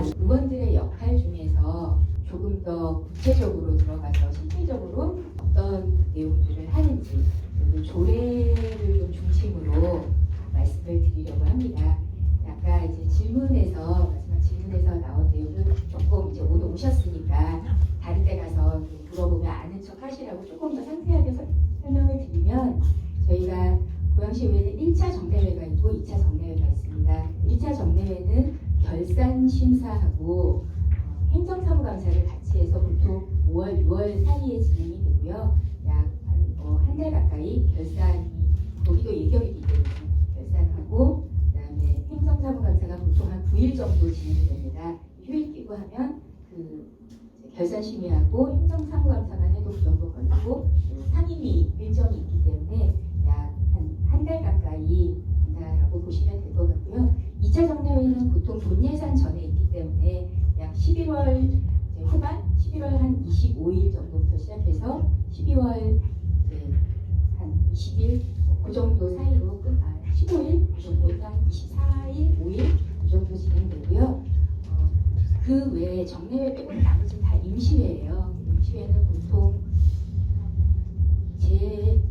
저희가 의원들의 역할 중에서 조금 더 구체적으로 들어가서 실질적으로 어떤 내용들을 하는지 조례를 좀 중심으로 말씀을 드리려고 합니다. 아까 이제 마지막 질문에서 나온 내용은 조금 이제 오늘 오셨으니까 다른 데 가서 물어보면 아는 척 하시라고 조금 더 상세하게 설명을 드리면, 저희가 고양시의회는 1차 정례회가 있고 2차 정례회가 있습니다. 1차 정례회는 결산 심사하고 행정사무감사를 같이 해서 보통 5월, 6월 사이에 진행이 되고요. 약 한 달 가까이 거기도 예결이기 때문에 결산하고, 그다음에 행정사무감사가 보통 한 9일 정도 진행이 됩니다. 휴일 끼고 하면 결산 심의하고 행정사무감사만 해도 그 정도 걸리고, 상임위 일정이 있기 때문에 약 한 달 가까이 된다라고 보시면 될 것 같고요. 2차 정례회는 보통 본 예산 전에 있기 때문에 약 11월 후반, 11월 한 25일 정도부터 시작해서 12월 한 20일 그 정도 사이로 15일 그 정도에서 한 24일, 5일 그 정도 진행되고요. 그 외에 정례회 빼고 나머지는 다 임시회예요. 임시회는 보통 제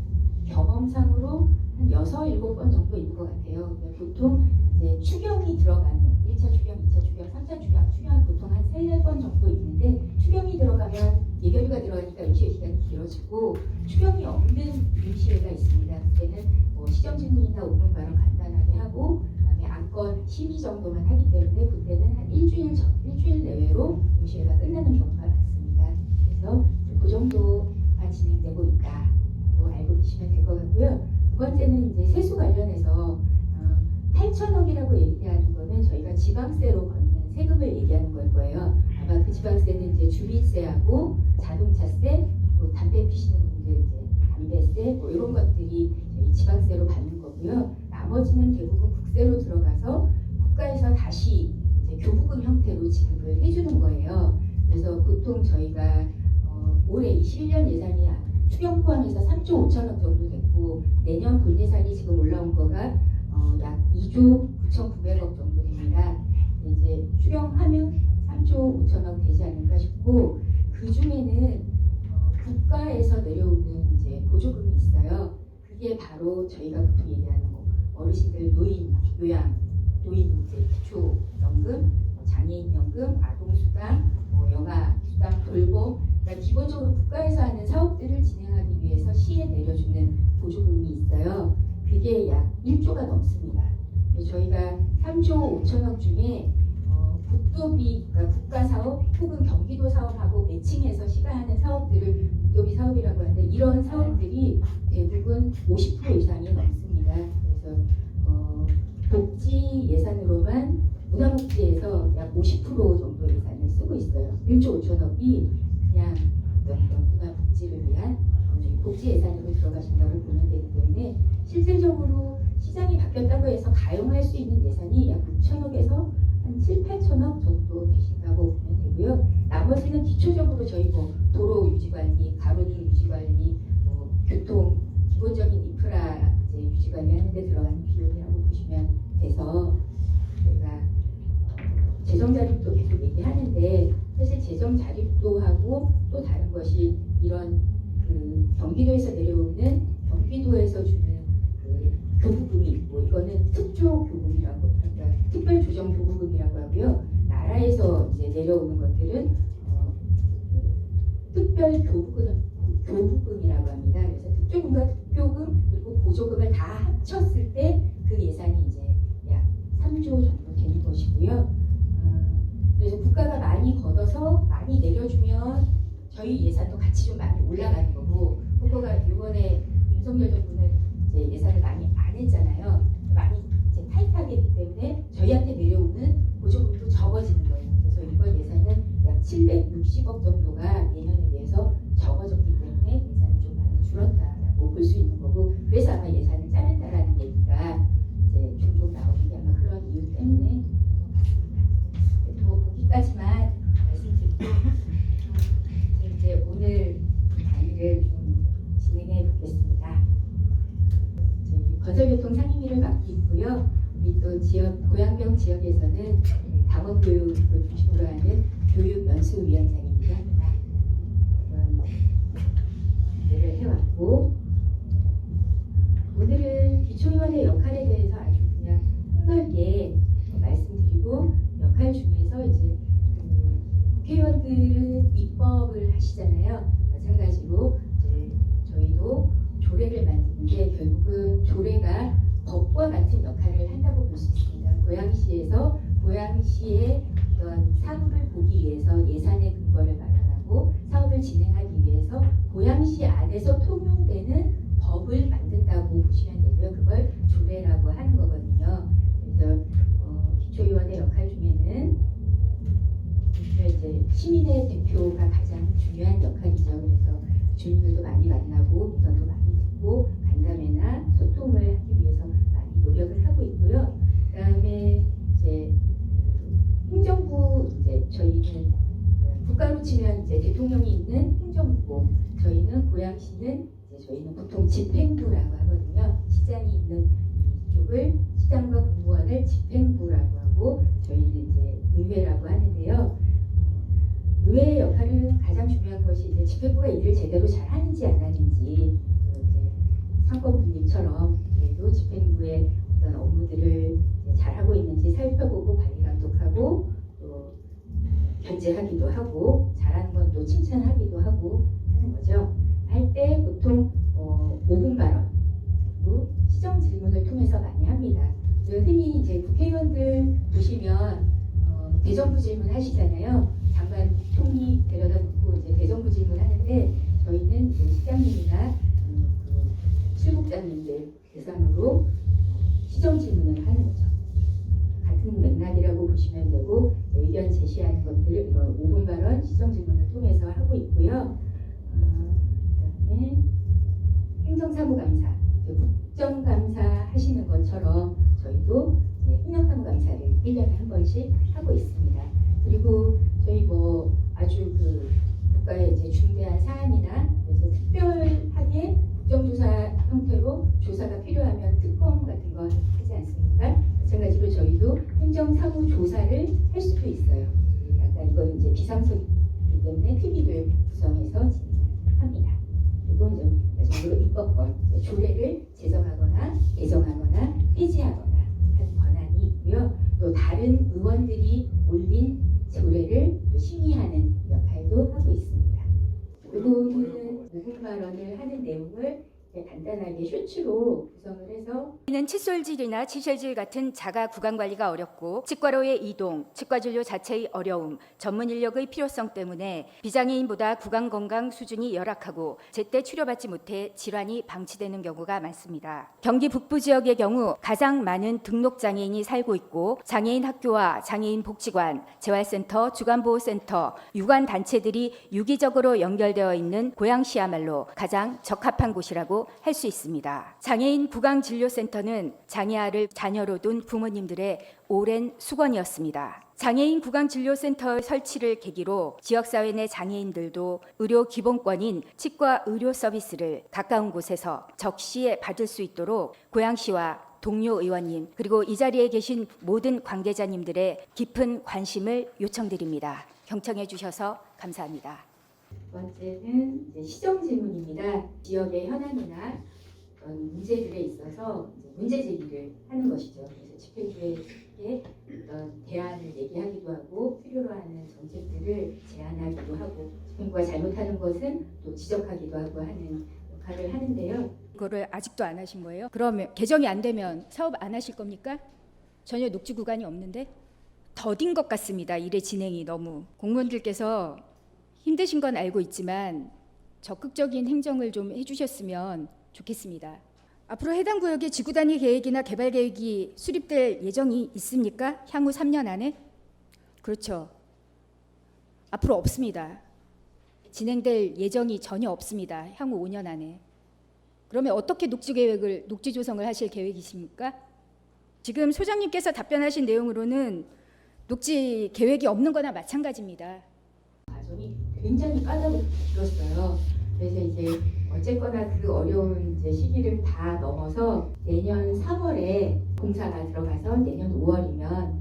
경험상으로 한 6, 7번 정도 있는 것 같아요. 보통 이제 추경이 들어가는 1차 추경, 2차 추경, 3차 추경 보통 한 3, 4번 정도 있는데, 추경이 들어가면 예결위가 들어가니까 임시회 기간이 길어지고, 추경이 없는 임시회가 있습니다. 그때는 시정 질문이나 5분 발언 간단하게 하고, 그다음에 안건 심의 정도만 하기 때문에 그때는 한 일주일 내외로 임시회가 끝나는 경우가 많습니다. 그래서 그 정도가 진행되고 있다고 알고 계시면 될 것 같고요. 두 번째는 이제 세수 관련해서 8천억이라고 얘기하는 거는 저희가 지방세로 걷는 세금을 얘기하는 걸 거예요. 아마 그 지방세는 이제 주민세하고 자동차세, 담배 피시는 분들 이제 담배세 이런 것들이 저희 지방세로 받는 거고요. 나머지는 대부분 국세로 들어가서 국가에서 다시 이제 교부금 형태로 지급을 해주는 거예요. 그래서 보통 저희가 올해 21년 예산이 추경 포함해서 3조 5천억 정도 됐고, 내년 본 예산이 지금 올라온 거가 약 2조 9,900억 정도 됩니다. 이제 추경하면 3조 5천억 되지 않을까 싶고, 그 중에는 국가에서 내려오는 이제 보조금이 있어요. 그게 바로 저희가 보통 얘기하는 어르신들 요양, 노인 이제 기초연금, 장애인연금, 아동수당, 영아수당, 돌봄, 그러니까 기본적으로 국가에서 하는 사업들을 진행하기 위해서 시에 내려주는 보조금이 있어요. 그게 약 1조가 넘습니다. 저희가 3조 5천억 중에 국도비, 그러니까 국가사업 혹은 경기도 사업하고 매칭해서 시가 하는 사업들을 국도비 사업이라고 하는데, 이런 사업들이 대부분 50% 이상이 넘습니다. 그래서 복지 예산으로만 문화복지에서 약 50% 정도 예산을 쓰고 있어요. 1조 5천억이 그냥 문화복지를 위한 복지 예산으로 들어가신다고 보면 되기 때문에, 실질적으로 시장이 바뀌었다고 해서 가용할 수 있는 예산이 약 6천억에서 한 7, 8천억 정도 되신다고 보면 되고요. 나머지는 기초적으로 저희 도로 유지관리, 가로등 유지관리, 교통 기본적인 인프라 이제 유지관리하는 데 들어가는 비용이라고 보시면 돼서, 저희가 재정 자립도 계속 얘기하는데, 사실 재정 자립도 하고 또 다른 것이 이런 경기도에서 내려오는, 경기도에서 주는 교부금이 있고, 이거는 특조 교부금이라고, 그러니까 특별 조정 교부금이라고 하고요. 나라에서 이제 내려오는 것들은 특별 교부금이라고 합니다. 그래서 특조금과 특교금 그리고 보조금을 다 합쳤을 때 그 예산이 이제 약 3조 정도 되는 것이고요. 그래서 국가가 많이 걷어서 많이 내려주면 저희 예산도 같이 좀 많이 올라가는 거고, 후보가 이번에 윤석열 정부는 이제 예산을 많이 안 했잖아요. 많이 이제 타이트하게 했기 때문에 저희한테 내려오는 보조금도 적어지는 거예요. 그래서 이번 예산은 약 760억 정도가 내년에 비해서 적어졌기 때문에 예산이 좀 많이 줄었다라고 볼 수 있는 거고, 그래서 아마 예산을 자른다라는 얘기가 이제 종종 나오는 게 아마 그런 이유 때문에 거기까지만 말씀드리고, 이제 오늘 강의를 좀 진행해 보겠습니다. 건설교통 상임위를 맡고 있고요. 우리 또 지역 고양병 지역에서는 당원 교육을 중심으로 하는 교육연수위원장이기도 합니다. 그런 일을 해왔고, 오늘은 기초위원회 역할에 대해서 아주 그냥 폭넓게 말씀드리고, 역할 중에서 이제 국회의원들은 입법을 하시잖아요. 마찬가지로 이제 저희도 조례를 만드는데 결국은 조례가 법과 같은 역할을 한다고 볼 수 있습니다. 고양시에서 고양시의 어떤 사무를 보기 위해서 예산의 근거를 마련하고 사업을 진행하기 위해서 고양시 안에서 통용되는 법을 만든다고 보시면 되고요. 그걸 조례라고 하는 거거든요. 그래서 기초위원회 역할 중에는 이제 시민의 대표가 가장 중요한 역할이죠. 그래서 주민들도 많이 만나고 의견도 많이 듣고 간담회나 소통을 하기 위해서 많이 노력을 하고 있고요. 그다음에 이제 행정부, 이제 저희는 국가로 치면 이제 대통령이 있는 행정부고, 저희는 고양시는 이제 저희는 보통 집행부라고 하거든요. 시장이 있는 이쪽을 시장과 공무원을 집행부라고 하고, 저희는 이제 의회라고 하는데요. 의회의 역할은 가장 중요한 것이 이제 집행부가 일을 제대로 잘 하는지 안 하는지, 이제 상권 분립처럼 저희도 집행부의 어떤 업무들을 잘 하고 있는지 살펴보고 관리 감독하고 또 견제하기도 하고, 잘하는 건 또 칭찬하기도 하고 하는 거죠. 할 때 보통 5분 발언 그리고 시정 질문을 통해서 많이 합니다. 흔히 이제 국회의원들 보시면 대정부 질문 하시잖아요. 장관 총리 데려다 놓고 이제 대정부 질문 하는데, 저희는 시장님이나 실국장님들 대상으로 시정 질문을 하는 거죠. 같은 맥락이라고 보시면 되고, 의견 제시하는 것들을 이런 5분 발언 시정 질문을 통해서 하고 있고요. 그다음에 행정사무감사, 국정감사 하시는 것처럼 저희도 행정사무감사를 1년에 한 번씩 하고 있습니다. 그리고 저희 아주 국가의 이제 중대한 사안이나 그래서 특별하게 국정조사 형태로 조사가 필요하면 특검 같은 거 하지 않습니까? 마찬가지로 저희도 행정사무조사를 할 수도 있어요. 약간 이건 이제 비상속이기 때문에 TV를 구성해서 진행합니다. 그리고 이제 마지막으로 입법권, 조례를 제정하거나 개정하거나 폐지하거나 하는 권한이 있고요. 또 다른 의원들이 올린 조례를 심의하는 역할도 하고 있습니다. 그리고는 5분 발언을 하는 내용을 간단하게 쇼츠로 구성을 해서, 는 칫솔질이나 치실질 같은 자가 구강 관리가 어렵고 치과로의 이동, 치과 진료 자체의 어려움, 전문 인력의 필요성 때문에 비장애인보다 구강 건강 수준이 열악하고 제때 치료받지 못해 질환이 방치되는 경우가 많습니다. 경기 북부 지역의 경우 가장 많은 등록 장애인이 살고 있고, 장애인 학교와 장애인 복지관, 재활센터, 주간보호센터, 유관 단체들이 유기적으로 연결되어 있는 고양시야말로 가장 적합한 곳이라고 할 수 있습니다. 장애인 구강진료센터는 장애아를 자녀로 둔 부모님들의 오랜 수건이었습니다. 장애인 구강진료센터 설치를 계기로 지역사회 내 장애인들도 의료 기본권인 치과 의료 서비스를 가까운 곳에서 적시에 받을 수 있도록 고양시와 동료 의원님 그리고 이 자리에 계신 모든 관계자님들의 깊은 관심을 요청드립니다. 경청해 주셔서 감사합니다. 두 번째는 이제 시정 질문입니다. 지역의 현안이나 문제들에 있어서 이제 문제 제기를 하는 것이죠. 그래서 집행부에게 어떤 대안을 얘기하기도 하고, 필요로 하는 정책들을 제안하기도 하고, 집행부가 잘못하는 것은 또 지적하기도 하고 하는 역할을 하는데요. 그거를 아직도 안 하신 거예요? 그러면 개정이 안 되면 사업 안 하실 겁니까? 전혀 녹지 구간이 없는데? 더딘 것 같습니다. 일의 진행이 너무. 공무원들께서 힘드신 건 알고 있지만 적극적인 행정을 좀 해주셨으면 좋겠습니다. 앞으로 해당 구역에 지구 단위 계획이나 개발 계획이 수립될 예정이 있습니까? 향후 3년 안에? 그렇죠. 앞으로 없습니다. 진행될 예정이 전혀 없습니다. 향후 5년 안에. 그러면 어떻게 녹지 계획을, 녹지 조성을 하실 계획이십니까? 지금 소장님께서 답변하신 내용으로는 녹지 계획이 없는 거나 마찬가지입니다. 과정이 굉장히 까다롭었어요. 그래서 이제 어쨌거나 그 어려운 이제 시기를 다 넘어서 내년 3월에 공사가 들어가서 내년 5월이면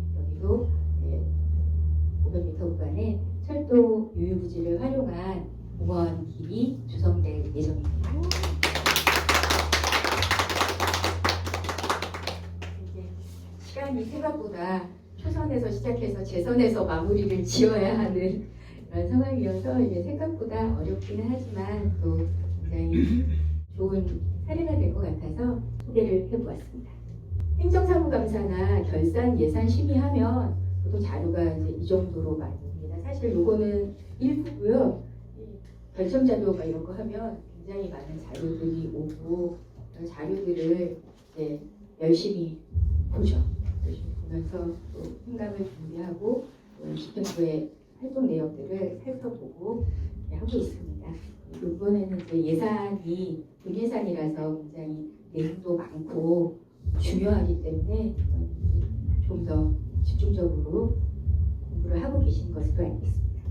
총선에서 시작해서 재선에서 마무리를 지어야 하는 그런 상황이어서 이게 생각보다 어렵기는 하지만 또 굉장히 좋은 사례가 될 것 같아서 소개를 해보았습니다. 행정사무감사나 결산 예산 심의하면 보통 자료가 이제 이 정도로 많이 옵니다. 사실 요거는 일부고요. 결정 자료 막 이런 거 하면 굉장히 많은 자료들이 오고 그런 자료들을 이제 열심히 보죠. 열심히 보면서 또 생각을 준비하고 또 집행부의 활동 내역들을 살펴보고 하고 있습니다. 이번에는 이제 예산이 분예산이라서 굉장히 내용도 많고 중요하기 때문에 좀 더 집중적으로 공부를 하고 계신 것으로 알고 있습니다.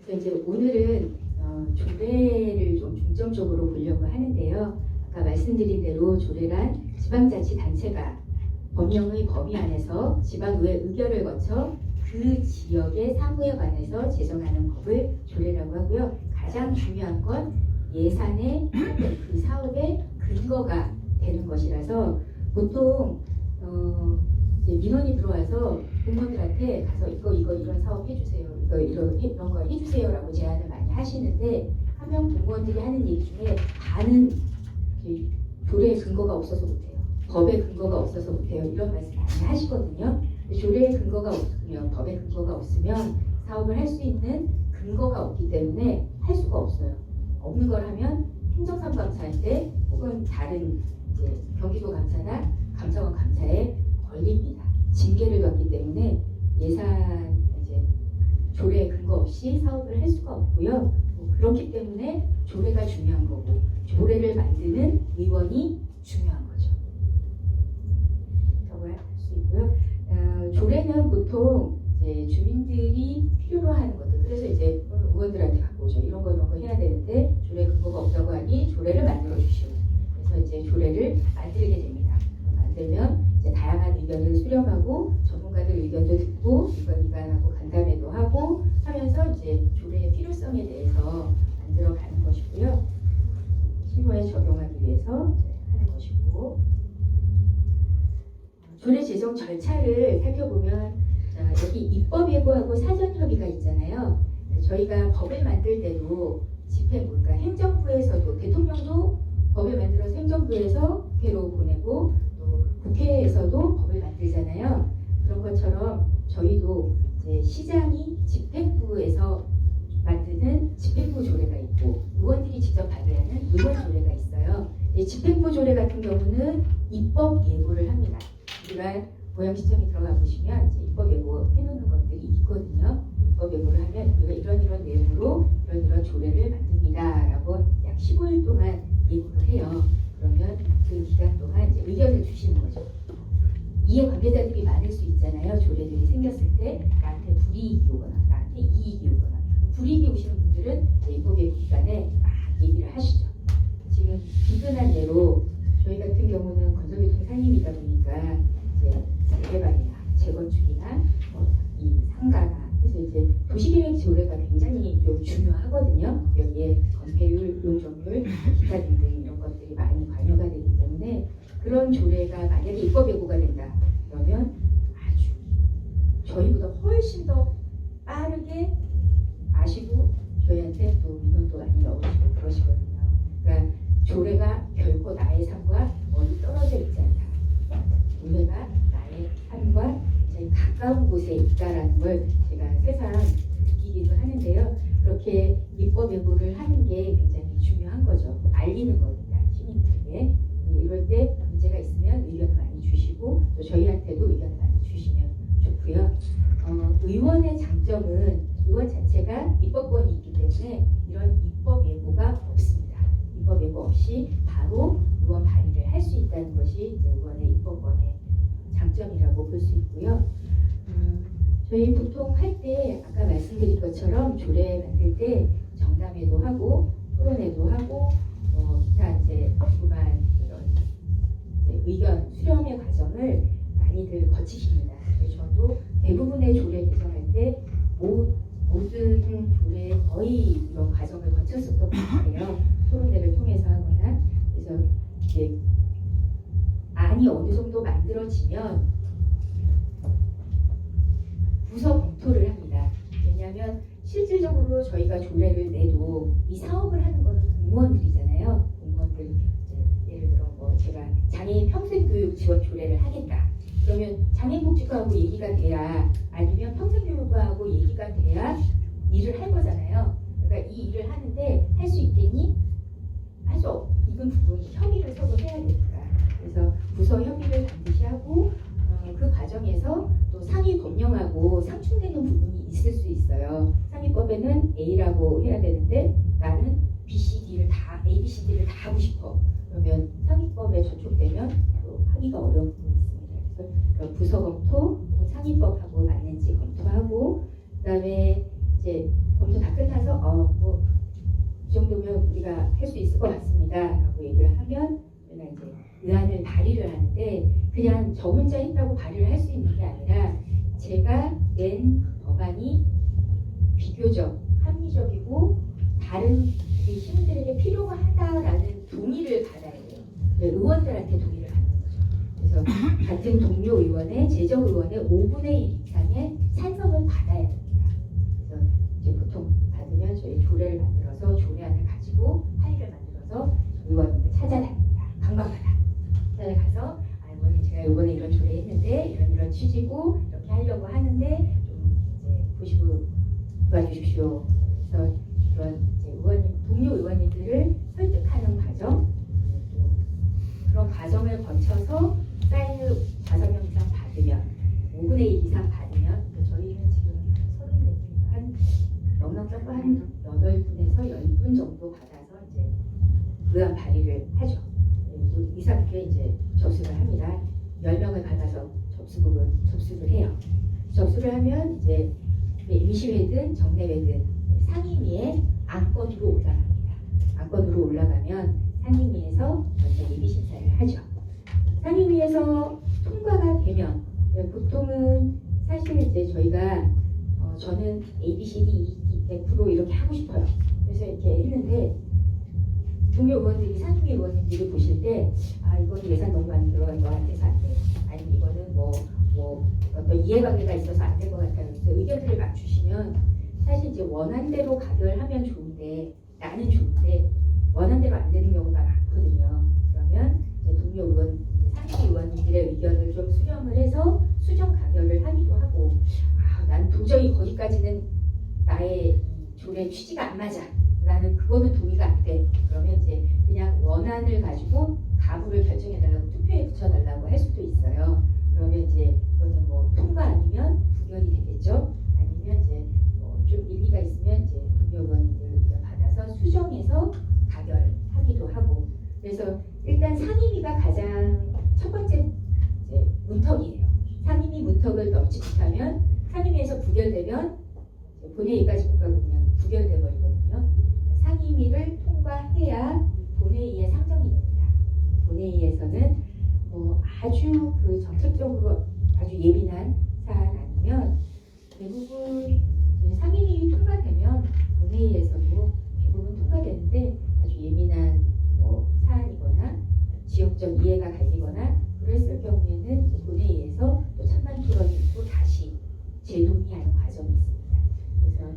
그래서 이제 오늘은 조례를 좀 중점적으로 보려고 하는데요. 아까 말씀드린 대로 조례란 지방자치단체가 법령의 범위 안에서 지방의회 의결을 거쳐 그 지역의 사무에 관해서 제정하는 법을 조례라고 하고요. 가장 중요한 건 예산의 그 사업의 근거가 되는 것이라서 보통 이제 민원이 들어와서 공무원들한테 가서 이거 이런 사업 해주세요. 이런 거 해주세요라고 제안을 많이 하시는데 하명 공무원들이 하는 얘기 중에 반은 조례의 근거가 없어서 못해요. 법의 근거가 없어서 못해요. 이런 말씀 많이 하시거든요. 조례의 근거가 없으면 법의 근거가 없으면 사업을 할 수 있는 근거가 없기 때문에 할 수가 없어요. 없는 걸 하면 행정사무감사할 때 혹은 다른 이제 경기도 감사나 감사원 감사에 걸립니다. 징계를 받기 때문에 예산 이제 조례 근거 없이 사업을 할 수가 없고요. 그렇기 때문에 조례가 중요한 거고 조례를 만드는 의원이 중요한 거죠. 라고 할 수 있고요. 조례는 보통 이제 주민들이 필요로 하는 것들. 그래서 이제 의원들한테 갖고 오죠. 이런 거 해야 되는데 조례 근거가 없다고 하니 조례를 만들어 주시오. 그래서 이제 조례를 만들게 됩니다. 만들면 이제 다양한 의견을 수렴하고 전문가들 의견도 듣고 이관하고 간담회도 하고 하면서 이제 조례의 필요성에 대해서 만들어가는 것이고요. 실무에 적용하기 위해서 이제 하는 것이고 조례 제정 절차를 살펴보면 여기 입법 예고하고 사전 협의가 있잖아요. 저희가 법을 만들 때도 그러니까 행정부에서도 대통령도 법을 만들어서 행정부에서 국회로 보내고 또 국회에서도 법을 만들잖아요. 그런 것처럼 저희도 이제 시장이 집행부에서 만드는 집행부 조례가 있고 의원들이 직접 발의하는 의원 조례가 있어요. 집행부 조례 같은 경우는 입법 예고를 합니다. 우리가 고양시청에 들어가 보시면 이제 입법 예고 해놓는 것들이 있거든요. 입법 예고를 하면 우리가 이런 내용으로 이런 조례를 만듭니다라고 약 15일 동안 예고를 해요. 그러면 그 기간 동안 이제 의견을 주시는 거죠. 이해 관계자들이 많을 수 있잖아요. 조례들이 생겼을 때 나한테 불이익이 오거나 나한테 이익이 오거나 불이익이 오시는 분들은 입법 예고 기간에 막 얘기를 하시죠. 지금 비근한 예로 저희 같은 경우는 건설교통 상임이다 보니까 이제 재개발이나 재건축이나 이 상가나 그래서 이제 도시계획 조례가 굉장히 좀 중요하거든요. 여기에 건폐율, 용적률, 기타 등등 이런 것들이 많이 관여가 되기 때문에 그런 조례가 만약에 입법 예고가 된다 그러면 아주 저희보다 훨씬 더 빠르게 아시고 저희한테 또 민원도 많이 넣으시고 그러시거든요. 그러니까 조례가 결코 나의 삶과 멀리 떨어져 있지 않다. 조례가 나의 삶과 굉장히 가까운 곳에 있다라는 걸 제가 새삼 느끼기도 하는데요. 그렇게 입법 예고를 하는 게 굉장히 중요한 거죠. 알리는 겁니다. 시민들에게. 이럴 때 문제가 있으면 의견을 많이 주시고 또 저희한테도 의견을 많이 주시면 좋고요. 의원의 장점은 의원 자체가 입법권이 있기 때문에 이런 입법 예고가 없습니다. 입법 예고 없이 바로 의원 발의를 할 수 있다는 것이 이제 의원의 입법권의 장점이라고 볼 수 있고요. 저희 보통 할 때 아까 말씀드린 것처럼 조례 만들 때 정담회도 하고 토론회도 하고 기타 이제 궁금한 이런 이제 의견 수렴의 과정을 많이들 거치십니다. 그래서 저도 대부분의 조례 개정할 때 모든 조례 거의 이런 과정을 거쳤었던 것 같아요. 토론회를 통해서 하거나 그래서 이제 안이 어느 정도 만들어지 이루어지면 부서 검토를 합니다. 왜냐하면 실질적으로 저희가 조례를 내도 이 사업을 하는 거는 공무원들이잖아요. 공무원들 예를 들어 뭐 제가 장애인 평생교육 지원 조례를 하겠다. 그러면 장애인복지과하고 얘기가 돼야 아니면 평생교육과하고 얘기가 돼야 일을 할 거잖아요. 그러니까 이 일을 하는데 할 수 있겠니? 할 수 없는 부분 협의를 서로 해야 되니까. 그래서 부서 협의를 반드시 하고 그 과정에서 또 상위 법령하고 상충되는 부분이 있을 수 있어요. 상위법에는 A라고 해야 되는데 나는 B, C, D를 다 A, B, C, D를 다 하고 싶어. 그러면 상위법에 저촉되면 또 하기가 어려운 부분이 있습니다. 그래서 부서 검토, 상위법하고 맞는지 검토하고 그다음에 이제 검토 다 끝나서 뭐 이 정도면 우리가 할 수 있을 것 같습니다라고 얘기를 하면 제가 이제 의안을 발의를 하는데 그냥 저 혼자 했다고 발의를 할 수 있는 게 아니라 제가 낸 법안이 비교적 합리적이고 다른 우리 시민들에게 필요하다라는 동의를 받아야 돼요. 의원들한테 동의를 받는 거죠. 그래서 같은 동료 의원의 제적 의원의 5분의 1 이상의 찬성을 받아야 됩니다. 그래서 이제 보통 받으면 저희 조례를 만들어서 조례안을 가지고 회의를 만들어서 의원님을 찾아다닙니다. 방방마다 찾아가서 의원님 제가 이번에 이런 조례했는데 이런 취지고 이렇게 하려고 하는데 좀 이제 보시고 도와주십시오. 그래서 그런 이제 의원님 동료 의원님들을 설득하는 과정 또 그런 과정을 거쳐서 사인을 5명 이상 받으면 5분의 1 이상 받으면 저희는 지금 34분 한 넉넉 잡고 한 8분에서 10분 정도 받아서 이제 의안 발의를 하죠. 이사국에 이제 접수를 합니다. 10명을 받아서 접수를 해요. 접수를 하면 이제 임시회든 정례회든 상임위에 안건으로 올라갑니다. 안건으로 올라가면 상임위에서 먼저 예비심사를 하죠. 상임위에서 통과가 되면 보통은 사실 이제 저희가 저는 A, B, C, D, 100% 이렇게 하고 싶어요. 그래서 이렇게 했는데 동료 의원들이 상임위 의원님들이 보실 때 이거는 예산 너무 많이 들어갈 것 같아서 안 돼. 아니면 이거는 뭐 어떤 이해관계가 있어서 안 될 것 같아요. 그래서 의견들을 맞추시면 사실 이제 원한대로 가결하면 좋은데 나는 좋은데 원한대로 안 되는 경우가 많거든요. 그러면 이제 동료 의원, 상임위 의원님들의 의견을 좀 수렴을 해서 수정 가결을 하기도 하고 난 도저히 거기까지는 나의 조례 취지가 안 맞아. 나는 그거는 동의가 안 돼. 그러면 이제 그냥 원안을 가지고 가부를 결정해달라고 투표에 붙여달라고 할 수도 있어요. 그러면 이제 그거는 뭐 통과 아니면 부결이 되겠죠. 아니면 이제 좀 일리가 있으면 이제 동료 의원님들 의견 받아서 수정해서 가결하기도 하고. 그래서 일단 상임위가 가장 첫 번째 이제 문턱이에요. 상임위 문턱을 넘지 못하면 상임위에서 부결되면 본회의까지 못 가고 그냥 부결돼 버리거든요. 상임위를 통과해야 본회의에 상정이 됩니다. 본회의에서는 아주 그 정책적으로 아주 예민한 사안 아니면 대부분 상임위 통과되면 본회의에서도 대부분 통과되는데 아주 예민한 사안이거나 지역적 이해가 갈리거나 그랬을 경우에는 본회의에서 또 찬반 토론이 있고 다시 재논의하는 과정이 있습니다. 그래서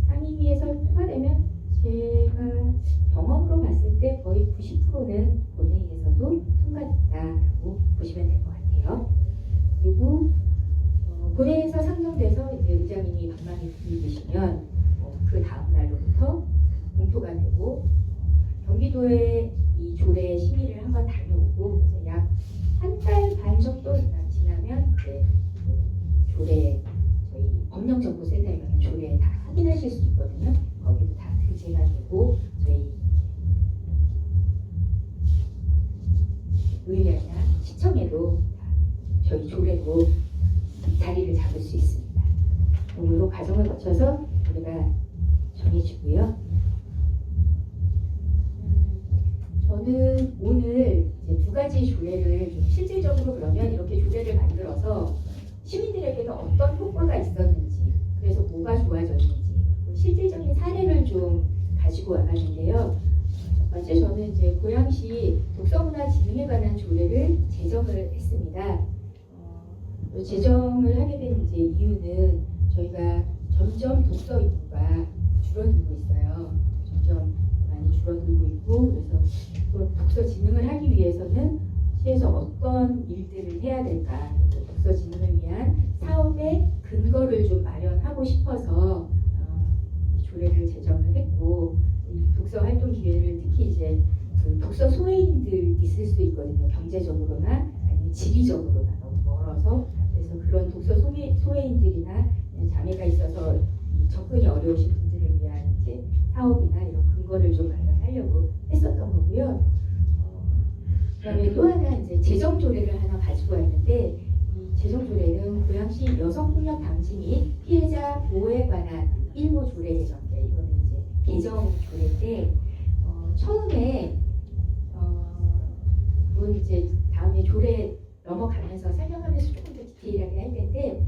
상임위에서 통과되면 제가 경험으로 봤을 때 거의 90%는 본회의에서도 통과됐다고 보시면 될 것 같아요. 그리고 본회의에서 상정돼서 이제 의장님이 방망이 들이시면 그 다음 날로부터 공표가 되고 경기도에 이 조례 심의를 한번 다녀오고 약 한 달 반 정도 지나면 이제 조례 저희 법령정보센터에 가면 조례 다 확인하실 수 있거든요. 거기도 다 등재가 되고 저희 의회나 시청에도 저희 조례로 자리를 잡을 수 있습니다. 오늘로 과정을 거쳐서 우리가 정해지고요. 저는 오늘 이제 2가지 조례를 좀 실질적으로 그러면 이렇게 조례를 만들어서 시민들에게는 어떤 효과가 있었는지 그래서 뭐가 좋아졌는지 실질적인 사례를 좀 가지고 와봤는데요. 첫 번째 저는 이제 고양시 독서문화 진흥에 관한 조례를 제정을 했습니다. 제정을 하게 된 이제 이유는 저희가 점점 독서 인구가 줄어들고 있어요. 점점 많이 줄어들고 있고 그래서 또 독서 진흥을 하기 위해서는 시에서 어떤 일들을 해야 될까? 그래서 독서 진흥을 위한 사업의 근거를 좀 마련하고 싶어서 이 조례를 제정을 했고 이 독서 활동 기회를 특히 이제 그 독서 소외인들 있을 수 있거든요. 경제적으로나 아니면 지리적으로나 너무 멀어서 그래서 그런 독서 소외인들이나 장애가 있어서 이 접근이 어려우신 분들을 위한 이제 사업이나 이런 근거를 좀 마련하려고 했었던 거고요. 그다음에 또 하나 이제 재정 조례를 하나 가지고 왔는데 이 재정 조례는 고양시 여성폭력 방지 및 피해자 보호에 관한 일부 조례 개정인데 이거는 이제 개정 조례인데 처음에 그건 이제 다음에 조례 넘어가면서 설명하면서 조금 더 디테일하게 할 텐데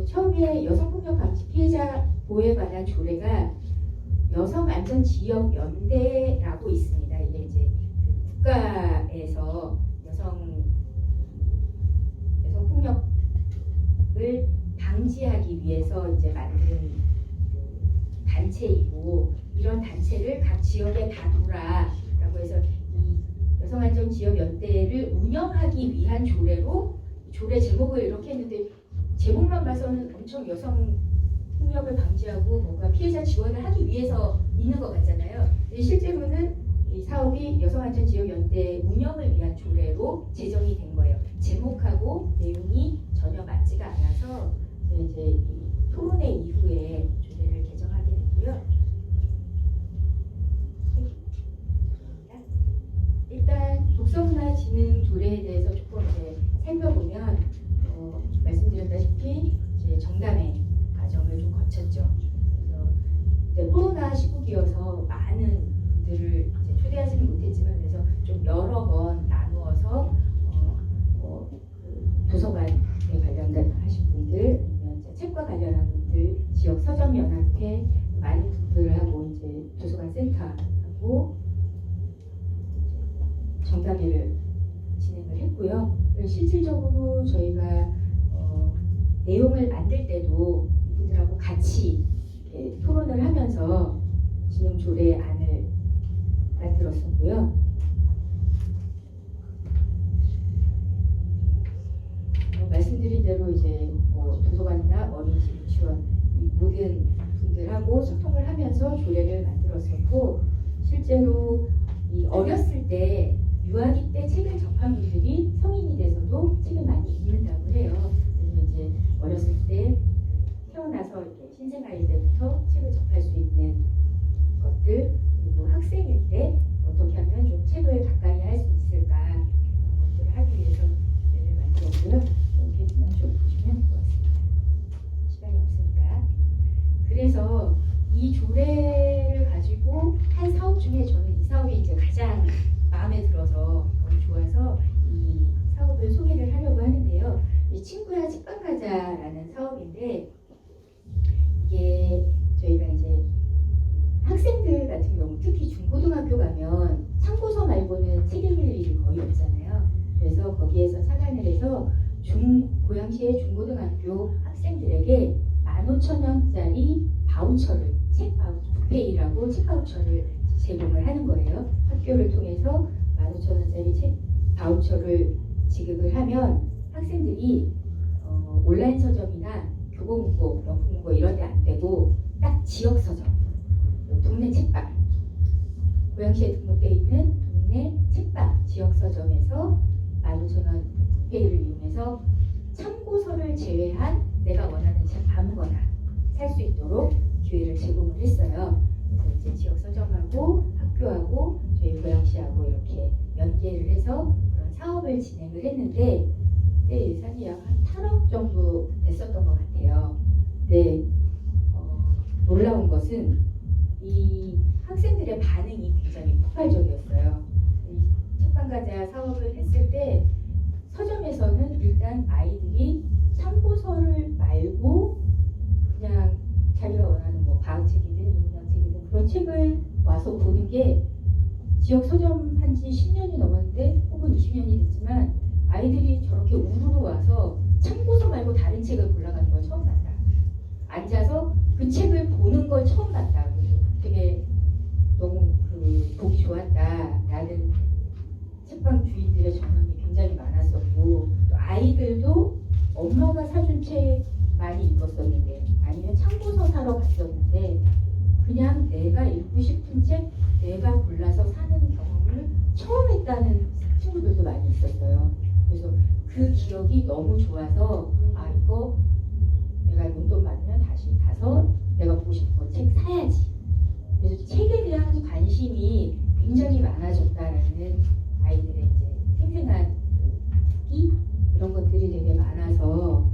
처음에 여성폭력 방지 피해자 보호에 관한 조례가 여성안전지역연대라고 있습니다. 이게 이제 국가에서 여성폭력을 방지하기 위해서 이제 만든 그 단체이고 이런 단체를 각 지역에 다 둬라라고 해서 이 여성안전지역연대를 운영하기 위한 조례로 조례 제목을 이렇게 했는데 제목만 봐서는 엄청 여성폭력을 방지하고 뭔가 피해자 지원을 하기 위해서 있는 것 같잖아요. 근데 실제로는 이 사업이 여성안전지역연대 운영을 위한 조례로 제정이 된 거예요. 제목하고 내용이 전혀 맞지가 않아서 이제 이 토론회 이후에 조례를 개정하게 됐고요. 일단 독서문화진흥 조례에 대해서 조금 이제 살펴보면 말씀드렸다시피 이제 정담회 과정을 좀 거쳤죠. 그래서 이제 코로나 시국이어서 많은 분들을 이제 초대하지는 못했지만 그래서 좀 여러 번 나누어서 그 도서관에 관련하신 분들, 아니면 이제 책과 관련한 분들, 지역 서점 연합회 많은 분들하고 이제 도서관 센터하고 정담회를 진행을 했고요. 실질적으로 저희가 내용을 만들 때도 이분들하고 같이 토론을 하면서 진흥 조례 안을 만들었었고요. 말씀드린 대로 이제 도서관이나 어린이집 유치원 이 모든 분들하고 소통을 하면서 조례를 만들었었고 실제로 이 어렸을 때 유아기 때 책을 접한 분들이 성인이 돼서도 책을 많이 읽는다고 해요. 그래서 이제 어렸을 때 태어나서 이렇게 신생아일 때부터 책을 접할 수 있는 것들 그리고 학생일 때 어떻게 하면 좀 책을 가까이 할 수 있을까 그런 것들을 하기 위해서 조례를 만들었고요. 이렇게 그냥 좀 보시면 고맙습니다. 시간이 없으니까. 그래서 이 조례를 가지고 한 사업 중에 저는 이 사업이 이제 가장 마음에 들어서 너무 좋아서 이 사업을 소개를 하려고 하는데요. 이 친구야 책방 가자라는 사업인데 이게 저희가 이제 학생들 같은 경우 특히 중고등학교 가면 참고서 말고는 책 읽을 일이 거의 없잖아요. 그래서 거기에서 착안을 해서 고양시의 중고등학교 학생들에게 15,000원짜리 바우처를 책 바우처, 북페이라고 책 바우처를 제공을 하는 거예요. 학교를 통해서 15,000원짜리 책 바우처를 지급을 하면 학생들이 온라인 서점이나 교보문고, 명품문고 이런 데 안 되고 딱 지역 서점, 동네 책방, 고양시에 등록되어 있는 동네 책방, 지역 서점에서 15,000원 북페이를 이용해서 참고서를 제외한 내가 원하는 책 아무거나 살 수 있도록 기회를 제공을 했어요. 그래서 이제 지역 서점하고 학교하고 저희 고양시하고 이렇게 연계를 해서 그런 사업을 진행을 했는데 그때 예산이 약 한 8억 정도 됐었던 것 같아요. 근데 놀라운 것은 이 학생들의 반응이 굉장히 폭발적이었어요. 이 책방가자 사업을 했을 때 서점에서는 일단 아이들이 참고서를 말고 그냥 자기가 원하는 뭐 과학책이든 인문학책이든 그런 책을 와서 보는 게 지역 서점 한지 10년이 넘었는데 혹은 20년이 됐지만 아이들이 저렇게 우르르 와서 책을 골라가는 걸 처음 봤다. 앉아서 그 책을 보는 걸 처음 봤다. 그래서 되게 너무 보기 좋았다라는 책방 주인들의 전언이 굉장히 많았었고, 또 아이들도 엄마가 사준 책 많이 읽었었는데, 아니면 참고서 사러 갔었는데, 그냥 내가 읽고 싶은 책 내가 골라서 사는 경험을 처음 했다는 친구들도 많이 있었어요. 그래서 그 기억이 너무 좋아서, 아, 이거 내가 용돈 많으면 다시 가서 내가 보고 싶은 책 사야지. 그래서 책에 대한 관심이 굉장히 많아졌다라는 아이들의 이제 생생한 끼 이런 것들이 되게 많아서,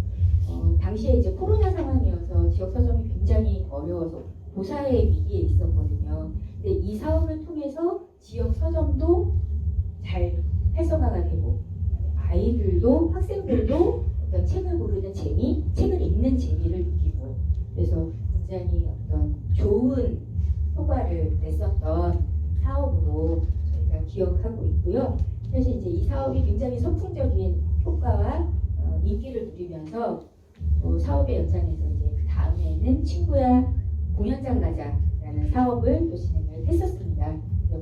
당시에 이제 코로나 상황이어서 지역 서점이 굉장히 어려워서 고사의 위기에 있었거든요. 근데 이 사업을 통해서 지역 서점도 잘 활성화가 되고, 아이들도 학생들도 어떤 책을 고르는 재미, 책을 읽는 재미를 느끼고, 그래서 굉장히 어떤 좋은 효과를 냈었던 사업으로 저희가 기억하고 있고요. 사실 이제 이 사업이 굉장히 선풍적인 효과와 인기를 누리면서 사업의 연장에서 이제 그 다음에는 친구야 공연장 가자라는 사업을 또 진행을 했었습니다.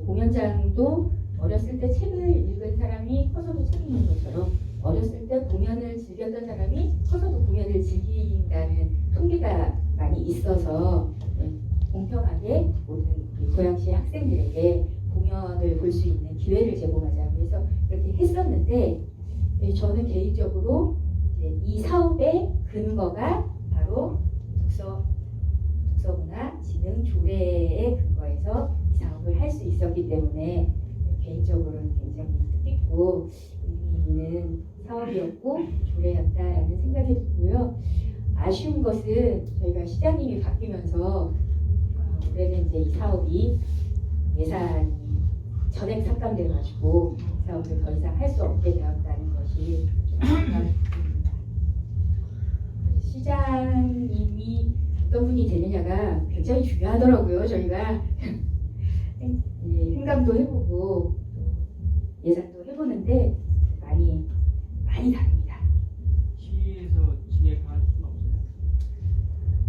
공연장도 어렸을 때 책을 읽은 사람이 커서도 책 읽는 것처럼, 어렸을 때 공연을 즐겼던 사람이 커서도 공연을 즐긴다는 통계가 많이 있어서 공평하게 모든 우리 고양시 학생들에게 공연을 볼 수 있는 기회를 제공하자고 해서 그렇게 했었는데, 저는 개인적으로 이제 이 사업의 근거가 바로 독서문화 진흥 조례에 근거해서 이 사업을 할 수 있었기 때문에 개인적으로는 굉장히 뜻깊고 의미 있는 사업이었고 조례였다라는 생각이 들고요. 아쉬운 것은 저희가 시장님이 바뀌면서 올해는 이제 이 사업이 예산이 전액 삭감돼가지고 이 사업을 더 이상 할 수 없게 되었다는 것이 좀 안타깝습니다. 시장님이 어떤 분이 되느냐가 굉장히 중요하더라고요. 저희가 생각도 해보고 예산도 해보는데 많이 다릅니다. 시에서 진행할 수는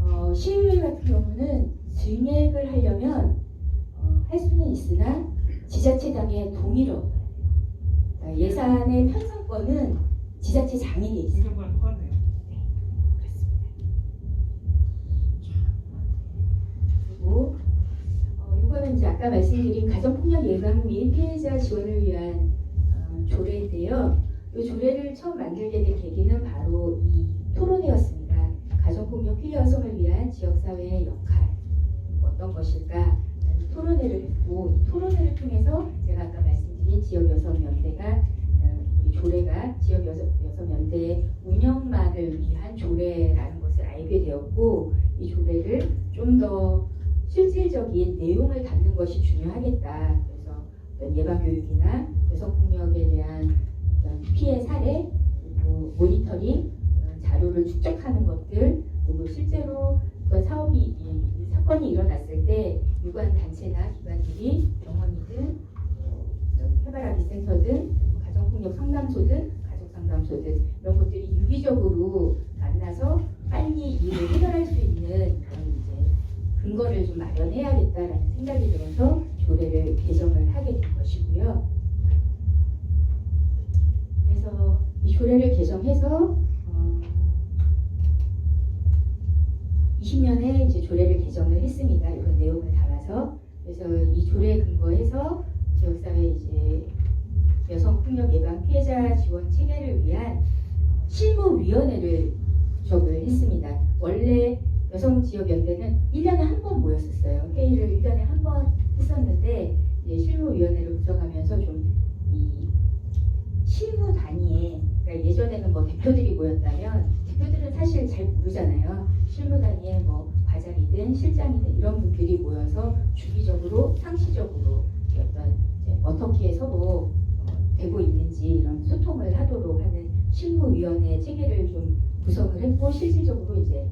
없어요? 시의회 같은 경우는 증액을 하려면 할 수는 있으나 지자체장의 동의를 얻어야 돼요. 그러니까 예산의 편성권은 지자체장에게 있습니다. 행정부랑 똑같네요. 네, 그렇습니다. 그리고 이거는 이제 아까 말씀드린 가정폭력 예방 및 피해자 지원을 위한 조례인데요. 이 조례를 처음 만들게 된 계기는 바로 이 토론회였습니다. 가정폭력 피해 여성을 위한 지역사회의 역할 어떤 것일까? 토론회를 했고, 이 토론회를 통해서 제가 아까 말씀드린 지역여성연대가 우리 조례가 지역여성연대의 운영만을 위한 조례라는 것을 알게 되었고, 이 조례를 좀 더 실질적인 내용을 담는 것이 중요하겠다. 그래서 어떤 예방교육이나 여성폭력에 대한 어떤 피해 사례, 그리고 모니터링, 자료를 축적하는 것들, 그리고 실제로 어떤 사건이 일어났을 때 유관 단체나 기관들이 병원이든 해바라기센터든 가정폭력 상담소든 가족상담소든 이런 것들이 유기적으로 만나서 빨리 일을 해결할 수 있는 그런 이제 근거를 좀 마련해야겠다라는 생각이 들어서 조례를 개정을 하게 된 것이고요. 그래서 이 조례를 개정해서 20년에 이제 조례를 개정을 했습니다. 이런 내용을 담아서. 그래서 이 조례에 근거해서 지역사회 이제 여성폭력 예방 피해자 지원 체계를 위한 실무위원회를 구성을 했습니다. 원래 여성지역연대는 1년에 한 번 모였었어요. 회의를 1년에 한 번 했었는데, 이제 실무위원회를 구성하면서 좀 이 실무 단위에, 그러니까 예전에는 뭐 대표들이 모였다면 대표들은 사실 잘 모르잖아요. 실무 단위에 뭐 과장이든 실장이든 이런 분들이 모여서 주기적으로 상시적으로 어떤 이제 어떻게 서로 되고 있는지 이런 소통을 하도록 하는 실무위원회 체계를 좀 구성을 했고, 실질적으로 이제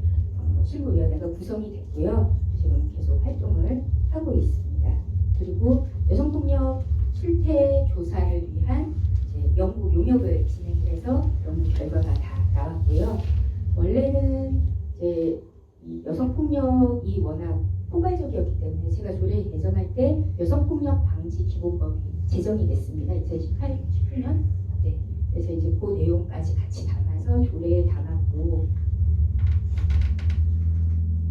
실무위원회가 구성이 됐고요. 지금 계속 활동을 하고 있습니다. 그리고 여성폭력 실태 조사를 위한 이제 연구 용역을 진행을 해서 연구 결과가 다 나왔고요. 원래는 이제 이 여성폭력이 워낙 포괄적이었기 때문에 제가 조례 개정할 때 여성폭력 방지 기본법이 제정이 됐습니다. 2018-19년. 네. 그래서 이제 그 내용까지 같이 담아서 조례에 담았고,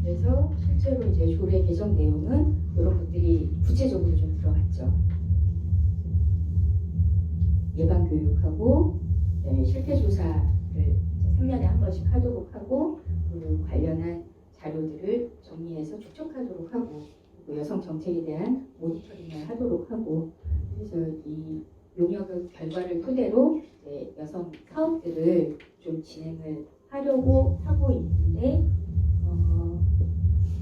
그래서 실제로 이제 조례 개정 내용은 이런 것들이 구체적으로 좀 들어갔죠. 예방 교육하고, 그다음에 실태 조사를 이제 3년에 한 번씩 하도록 하고, 그 관련한 자료들을 정리해서 축적하도록 하고, 그리고 여성 정책에 대한 모니터링을 하도록 하고, 그래서 이 용역 결과를 토대로 이제 여성 사업들을 좀 진행을 하려고 하고 있는데,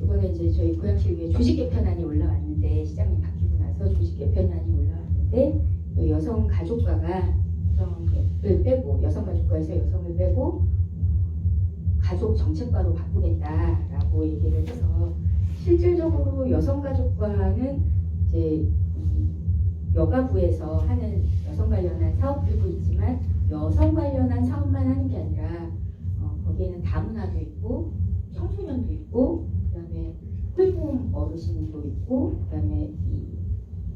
이번에 이제 저희 고양시의회 조직 개편안이 올라왔는데, 시장님 바뀌고 나서 조직 개편안이 올라왔는데, 여성 가족과가 여성을 빼고, 여성 가족과에서 여성을 빼고 가족 정책과로 바꾸겠다라고 얘기를 해서, 실질적으로 여성 가족과는 이제 여가부에서 하는 여성 관련한 사업들도 있지만 여성 관련한 사업만 하는 게 아니라 거기에는 다문화도 있고 청소년도 있고 그다음에 홀몸 어르신도 있고 그다음에 이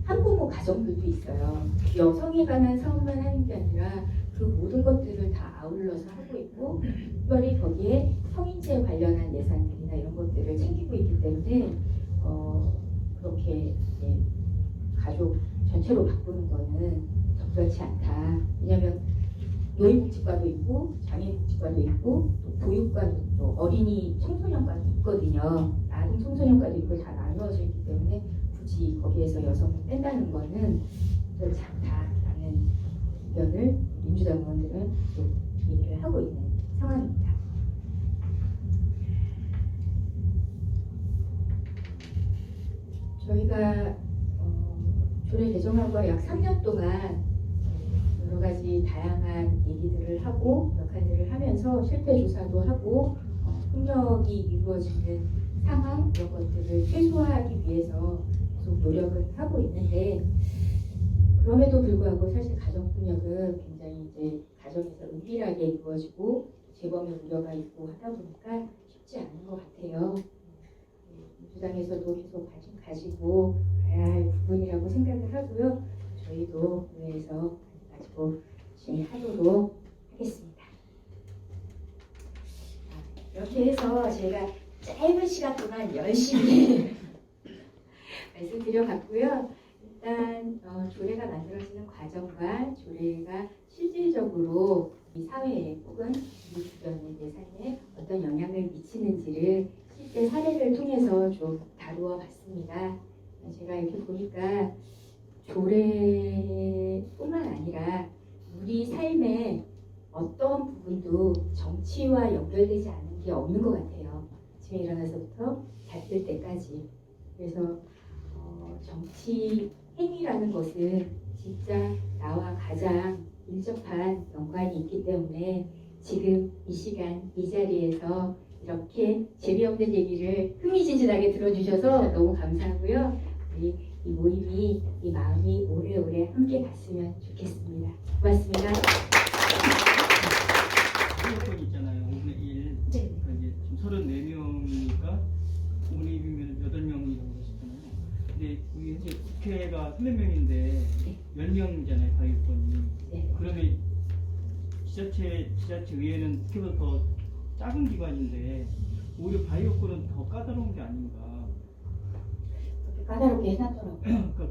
한부모 가정들도 있어요. 여성에 관한 사업만 하는 게 아니라 그 모든 것들을 다 아울러서 하고 있고, 특별히 거기에 성인재 관련한 예산들이나 이런 것들을 챙기고 있기 때문에 그렇게 이제 가족 전체로 바꾸는 거는 적절치 않다. 왜냐하면 노인복지과도 있고 장애인복지과도 있고 또 보육과도 또 어린이 청소년과도 있거든요. 아동 청소년과도 있고 다 나누어져 있기 때문에 굳이 거기에서 여성을 뺀다는 거는 적절치 않다라는 의견을 민주당 의원들은 또 얘기를 하고 있는 상황입니다. 저희가 조례 개정하고 약 3년 동안 여러 가지 다양한 얘기들을 하고 역할들을 하면서 실태 조사도 하고 폭력이 이루어지는 상황 이런 것들을 최소화하기 위해서 계속 노력을 하고 있는데, 그럼에도 불구하고 사실 가정폭력은 굉장히 이제 가정에서 은밀하게 이루어지고 재범의 우려가 있고 하다 보니까 쉽지 않은 것 같아요. 민주당에서도 계속 관심 가지고 가야 할 부분이라고 생각을 하고요. 저희도 의회에서 가지고 열심히 하도록 하겠습니다. 이렇게 해서 제가 짧은 시간 동안 열심히 말씀드려봤고요. 일단 조례가 만들어지는 과정과 조례가 실질적으로 이 사회에 혹은 우리 주변의 내 삶에 어떤 영향을 미치는지를 실제 사례를 통해서 좀 다루어 봤습니다. 제가 이렇게 보니까 조례뿐만 아니라 우리 삶의 어떤 부분도 정치와 연결되지 않은 게 없는 것 같아요. 아침에 일어나서부터 잠들 때까지. 그래서 정치 행위라는 것은 진짜 나와 가장 밀접한 연관이 있기 때문에 지금 이 시간 이 자리에서 이렇게 재미없는 얘기를 흥미진진하게 들어주셔서 너무 감사하고요. 우리 이 모임이, 이 마음이 오래오래 함께 갔으면 좋겠습니다. 고맙습니다. 건 있잖아요. 5분의 1. 네. 그러니까 이제 지금 34명이니까 5분의 1이면 8명이라고 하셨잖아요. 근데 우리 현재 국회가 300명인데 10명이잖아요, 과유권이. 네. 그러면 지자체의회는 국회보다 더 작은 기관인데 오히려 과유권은 더 까다로운 게 아닌가. 그렇게 까다롭게 해놨더라고요. 그러니까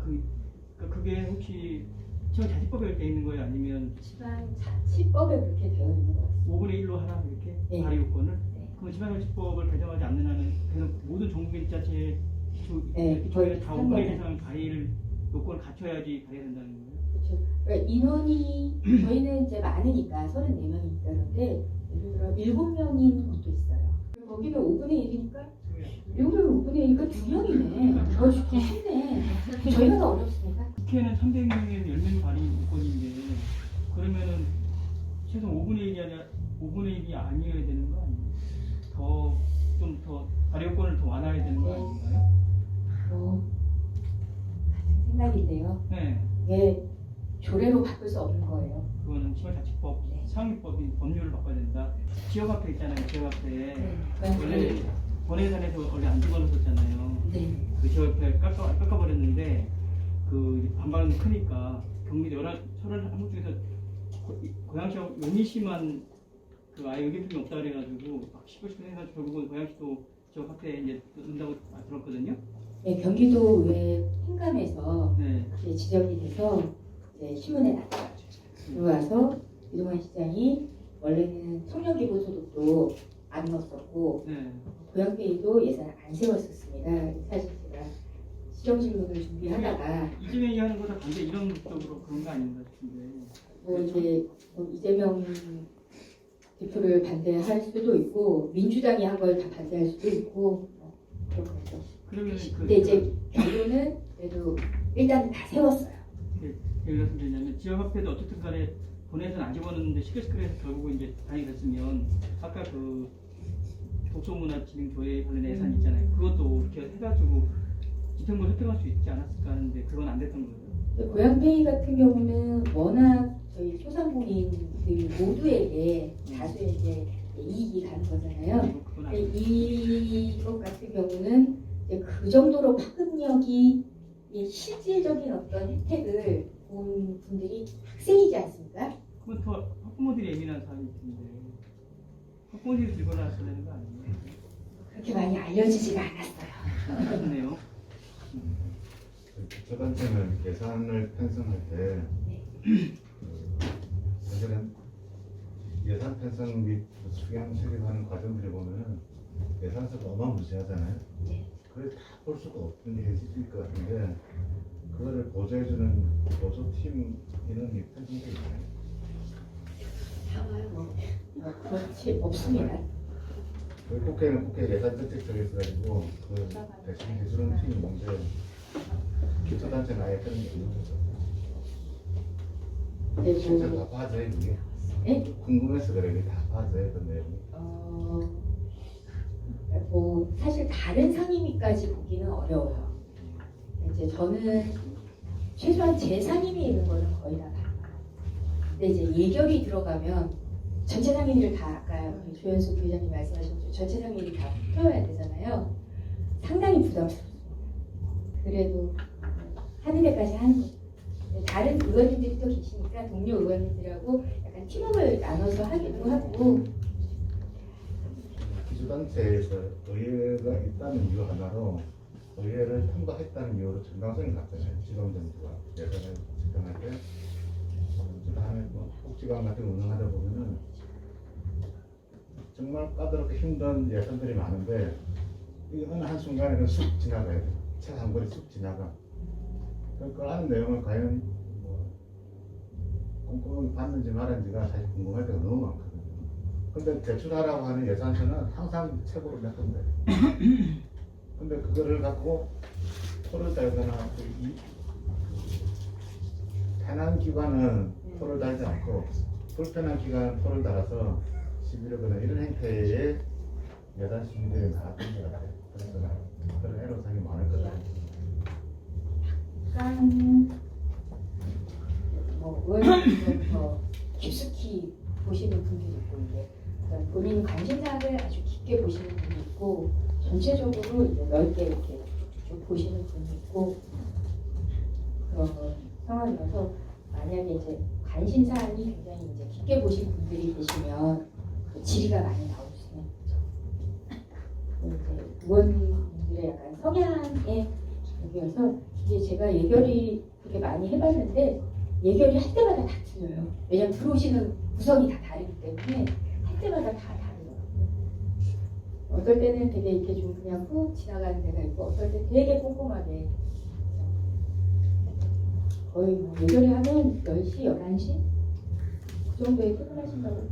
그게 혹시 지방자치법에 돼 있는 거예요? 아니면 지방자치법에 그렇게 되어 있는 것 같습니다. 5분의 1로 하나 이렇게 네. 과유권을? 네. 그럼 지방자치법을 개정하지 않는 한은 그냥 모든 전국민 지자체 네, 저희 다 한 5분의 1 거죠. 이상 과일 요건을 갖춰야지 가야 된다는 거예요? 그렇죠. 그러니까 인원이 저희는 이제 많으니까 34명이 있다는데 예를 들어 7명인 곳도 있어요. 거기는 5분의 1이니까 7명 5분의 1이니까 2명이네. 더 쉽게 쉽네. 저희가 더 어렵습니다. 국회는 300명에 10명 발의 요건인데 그러면은 최소 5분의 1이 아니라 5분의 1이 아니어야 되는 거 아니에요? 좀 더 발의 요건을 더 완화해야 되는 거 네. 아닌가요? 같은 생각인데요. 네. 이게 조례로 바꿀 수 없는 거예요. 그거는 지방자치법 네. 상위법인 법률을 바꿔야 된다. 지역화폐 있잖아요. 지역화폐 네. 원래 본회의장에서 원래 안 집어넣었잖아요. 네. 그 지역화폐 깎아버렸는데 그 반발은 크니까 경기도 31국 중에서 고양시하고 연희시만 그 아예 의견품이 없다 그래가지고 막 10%씩 해가지고 결국은 고양시도 지역화폐에 이제 넣는다고 들었거든요. 네, 경기도의 행감에서 네. 이제 지적이 돼서 이제 신문에 났죠. 들어와서 이동환 시장이 원래는 청년기본소득도 안 넣었었고 네. 고양페이도 예산을 안 세웠었습니다. 사실 제가 시정신문을 준비하다가 이재명 얘기하는 거다 반대 이런 쪽으로 그런 거 아닌가 싶은데. 뭐 이제 뭐 이재명 대표를 반대할 수도 있고 민주당이 한 걸 다 반대할 수도 있고 뭐 그런 거죠. 그러면 근데 이제 결론은 그래도 일단 다 세웠어요. 예를 들어서 뭐냐면 지역화폐도 어쨌든 간에 본회에서는 안 집어넣는데 시끌시끌해서 결국은 이제 다행히 됐으면 아까 그 독서문화진흥조회 관련 예산 있잖아요. 그것도 이렇게 해가지고 집행부 획득할 수 있지 않았을까 하는데 그건 안 됐던 거예요. 고양페이 같은 경우는 워낙 저희 소상공인들 모두에게 다수의 이제 이익이 가는 거잖아요. 그리고 그건 안 근데 이것 같은 경우는 이제 그 정도로 파급력이 이 실질적인 어떤 혜택을 본 분들이 학생이지 않습니까? 그건 더 학부모들이 예민한 사안일 텐데 학부모들이 들고 나왔어야 되는 거 아니에요? 그렇게 많이 알려지지가 않았어요. 그렇네요. 교단체는 예산을 편성할 때 사실은 예산 편성 및 수경 처리하는 과정들을 보면은 예산서가 어마무시하잖아요. 네. 그걸 다 볼 수가 없는 게 현실일 것 같은데 그거를 보조해주는 보조팀 인원이 편성돼 있나요? 뭐 그렇지 없습니다. 그 국회는 국회 예산정책처에 있어가지고 그 대신 해주는 팀이 있는데 기초단체는 아예 그런 게 없는 거죠. 네, 실제 뭐, 다 빠져요 이게. 네? 궁금해서 그래 이게 다 빠져요 그 내용이. 뭐 사실 다른 상임위까지 보기는 어려워요. 이제 저는 최소한 제 상임위에 있는 거는 거의 다 봐요. 근데 이제 예결이 들어가면 전체 상임위를 다 아까 조현수 부회장님 말씀하신 것처럼 전체 상임위를 다 풀어야 되잖아요. 상당히 부담스럽습니다. 그래도 하는 데까지 하는 거죠. 다른 의원님들이 또 계시니까 동료 의원님들하고 약간 팀워크를 나눠서 하기도 하고 기초단체에서 의회가 있다는 이유 하나로 의회를 통과했다는 이유로 정당성이 같잖아요. 지방정부가 예산을 집행할 때 그다음에 뭐 복지관 같은 거 운영하다 보면은 정말 까다롭게 힘든 예산들이 많은데 이 어느 한 순간에는 쑥 지나가야 돼. 차 한 번에 쑥 지나가. 그 하는 내용을 과연 뭐 꼼꼼히 봤는지 말았는지가 사실 궁금할 때가 너무 많거든요. 근데 제출하라고 하는 예산서는 항상 최고로 몇 건데. 근데 그거를 갖고 토를 달거나 편한 기관은 토를 달지 않고 불편한 기관은 토를 달아서 시비르거나 이런 행태의 예산 심의들이 나왔던 것 같아요. 그래서 그런 애로사항이 많을 것 같아요. 약간 뭐 의원님부터 깊숙이 보시는 분들이 있고 이제 그러니까 본인 관심사를 아주 깊게 보시는 분이 있고 전체적으로 이제 넓게 이렇게 쭉 보시는 분이 있고 그런 상황이어서 만약에 이제 관심 사안이 굉장히 이제 깊게 보신 분들이 계시면 그 질의가 많이 나올 수 있는 거죠. 이제 의원님들의 약간 성향의 여기여서 이제 제가 예결이 그렇게 많이 해봤는데 예결이 할 때마다 다 틀려요. 왜냐면 들어오시는 구성이 다 다르기 때문에 할 때마다 다 다르더라고요. 어떨 때는 되게 이렇게 좀 그냥 훅 지나가는 데가 있고 어떨 때 되게 꼼꼼하게 거의 뭐 예결이 하면 10시, 11시 그 정도에 끝나신다고.